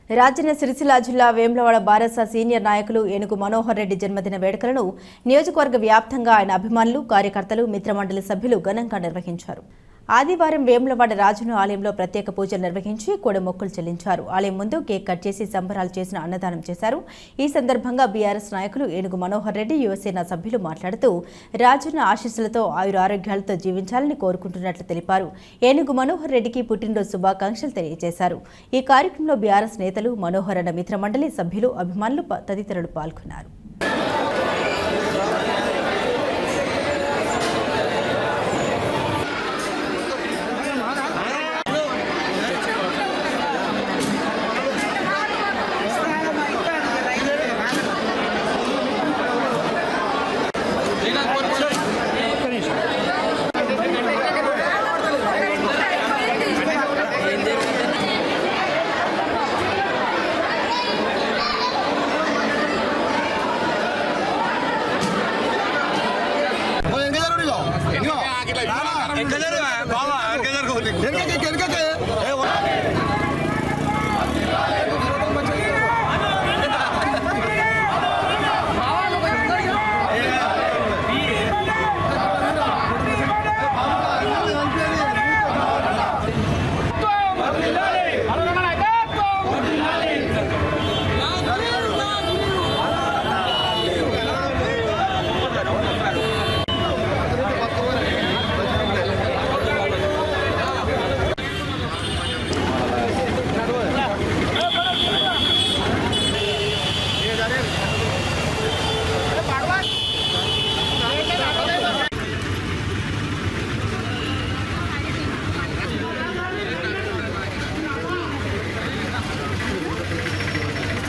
రాజన్న సిరిసిల్ల జిల్లా వేములవాడ బారస సీనియర్ నాయకులు ఏనుగు మనోహర్ రెడ్డి జన్మదిన వేడుకలను నియోజకవర్గ వ్యాప్తంగా ఆయన అభిమానులు, కార్యకర్తలు, మిత్రమండలి సభ్యులు ఘనంగా నిర్వహించారు. ఆదివారం వేములవాడ రాజును ఆలయంలో ప్రత్యేక పూజలు నిర్వహించి కోడి మొక్కులు చెల్లించారు. ఆలయం ముందు కేక్ కట్ చేసి సంబరాలు చేసిన అన్నదానం చేశారు. ఈ సందర్భంగా బీఆర్ఎస్ నాయకులు ఏనుగు మనోహర్ రెడ్డి, యువసేన సభ్యులు మాట్లాడుతూ రాజున్న ఆశీస్సులతో ఆయురారోగ్యాలతో జీవించాలని కోరుకుంటున్నట్లు తెలిపారు. ఏనుగు మనోహర్ రెడ్డికి పుట్టినరోజు శుభాకాంక్షలు తెలియజేశారు. ఈ కార్యక్రమంలో బీఆర్ఎస్ నేతలు, మనోహర్ అన్న మిత్రమండలి సభ్యులు, అభిమానులు తదితరులు పాల్గొన్నారు.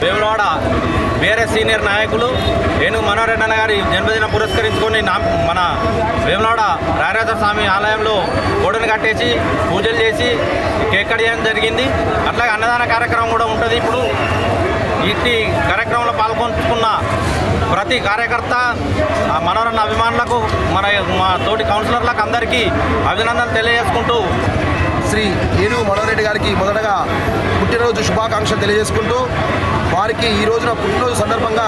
వేములవాడ బీఆర్ఎస్ సీనియర్ నాయకులు ఏనుగు మనోహర్ రెడ్డి గారి జన్మదిన పురస్కరించుకొని మన వేములవాడ రాయరాజ స్వామి ఆలయంలో గోడను కట్టేసి పూజలు చేసి కేక్ కట్ చేయడం జరిగింది. అట్లాగే అన్నదాన కార్యక్రమం కూడా ఉంటుంది. ఇప్పుడు ఈ కార్యక్రమంలో పాల్గొంటున్న ప్రతి కార్యకర్త, మనోహర్ అభిమానులకు, మా తోటి కౌన్సిలర్లకు అందరికీ అభినందనలు తెలియజేసుకుంటూ శ్రీ ఏనుగు మనోహర్ రెడ్డి గారికి మొదటగా పుట్టినరోజు శుభాకాంక్షలు తెలియజేసుకుంటూ వారికి ఈ రోజున పుట్టినరోజు సందర్భంగా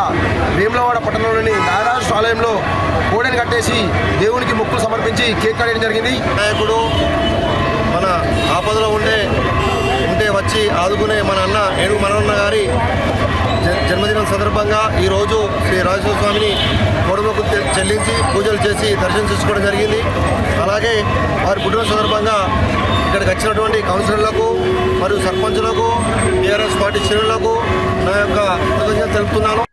వేములవాడ పట్టణంలోని నారాయణ ఆలయంలో కోడెని కట్టేసి దేవునికి మొక్కులు సమర్పించి కేక్ కట్టడం జరిగింది. నాయకుడు మన ఆపదలో ఉంటే వచ్చి ఆదుకునే మన అన్న ఏనుగు మనోహర్ గారి జన్మదినం సందర్భంగా ఈరోజు శ్రీ రాజేశ్వర స్వామిని కోడమొక్కు చెల్లించి పూజలు చేసి దర్శనం చేసుకోవడం జరిగింది. అలాగే వారి పుట్టినరోజు సందర్భంగా ఇక్కడికి వచ్చినటువంటి కౌన్సిలర్లకు మరియు సర్పంచులకు, టీఆర్ఎస్ పార్టీ శ్రేణులకు నా యొక్క కృతజ్ఞతలు తెలుపుతున్నాను.